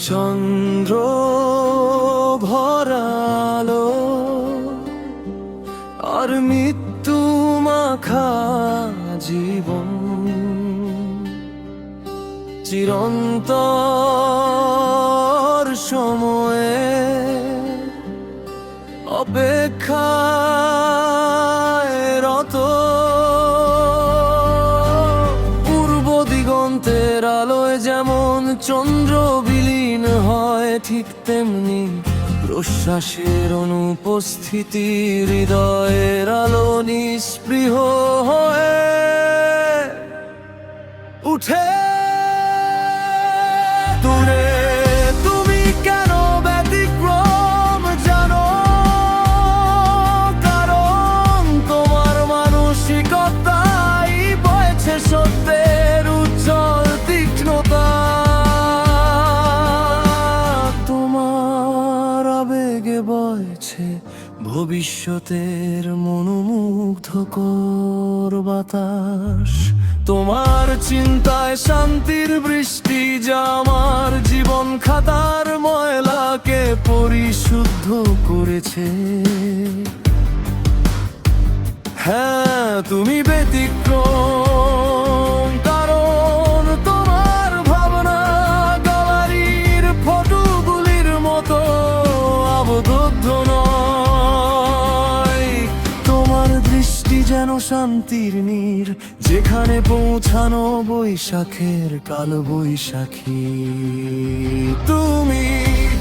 চন্দ্র ভরালো আর মৃত্যু মাখা জীবন, চিরন্তর সময়ে অপেক্ষায় রত। পূর্ব দিগন্তের আলোয় যেমন চন্দ্র বিলীন হয়, ঠিক তেমনি প্রশ্বাসের অনুপস্থিতি হৃদয়ের আলো নিস্পৃহ হয়ে উঠে। দূরে তুমি কেন ব্যতিক্রম জানো, কারণ তোমার মানসিকতাই বয়েছে সত্যের উজ্জ্বল তীক্ষ্ণতা। তোমার আবেগে বয়েছে ভবিষ্যতের মনোমুগ্ধকর বাতাস। তোমার চিন্তায় শান্তির বৃষ্টি যা আমার জীবন খাতার ময়লাকে পরিশুদ্ধ করেছে। হ্যাঁ, তুমি ব্যতিক্রম, কারণ তোমার ভাবনা গ্যালারির ফটোগুলির মতো আবদ্ধ নয়। তোমার দৃষ্টি যেন শান্তির নীড়, যেখানে পৌঁছানো বৈশাখের কালো বৈশাখী। তুমি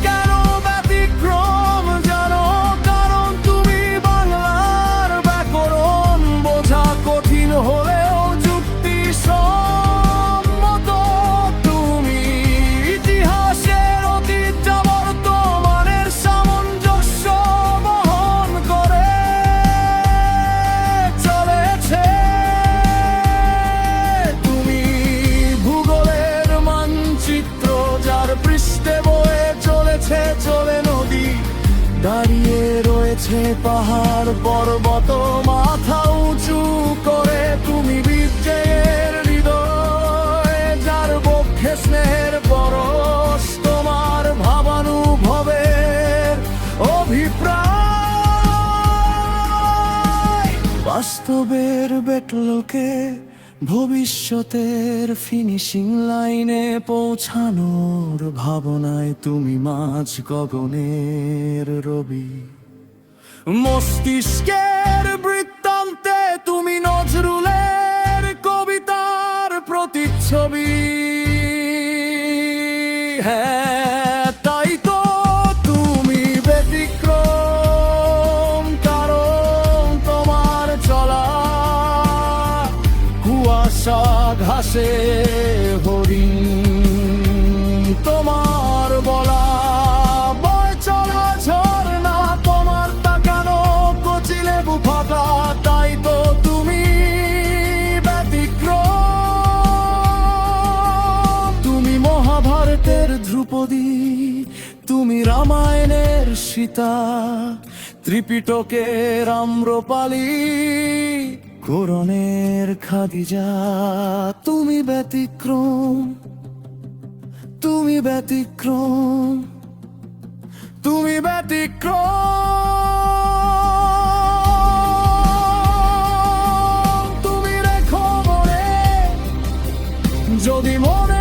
কেন ব্যতিক্রম জানো, কারণ তুমি বাংলার ব্যাকরণ বোঝা কঠিন হলেও যুক্তি সম্মত। তুমি ইতিহাসের অতীত যা বর্তমানের সামঞ্জস্য বহন করে চলেছে। পৃষ্ঠে বয়ে চলেছে চলে নদী, দাঁড়িয়ে রয়েছে পাহাড় পর্বত মাথা উঁচু করে। তুমি বিজয়ের হৃদয়, যার বক্ষে স্নেহের পরশ, তোমার ভাবানুভবের অভিপ্রায় বাস্তবের বেটলকে ভবিষ্যতের ফিনিশিং লাইনে পৌঁছানোর ভাবনায়। তুমি মাঝ গগনের রবি, মস্তিষ্কের বৃত্তান্তে তুমি নজরুলের কবিতার প্রতিচ্ছবি। হ্যাঁ, তাই তো তুমি ব্যতিক্রম, কারণ তোমার চলা কুয়াশা ঘাসে হরিণ, তোমার বলা বয় চলা ঝর্ণা, তোমার তাকানো কচি লেবু ফাঁকা। তাই তো তুমি ব্যতিক্রম, তুমি মহাভারতের ধ্রুপদী, তুমি রামায়ণের সীতা, ত্রিপিটকের আম্রপালি, কোরআনের খাদিজা। তুমি ব্যতিক্রম, তুমি ব্যতিক্রম, তুমি ব্যতিক্রম। তুমি রেখো মনে, যদি মনে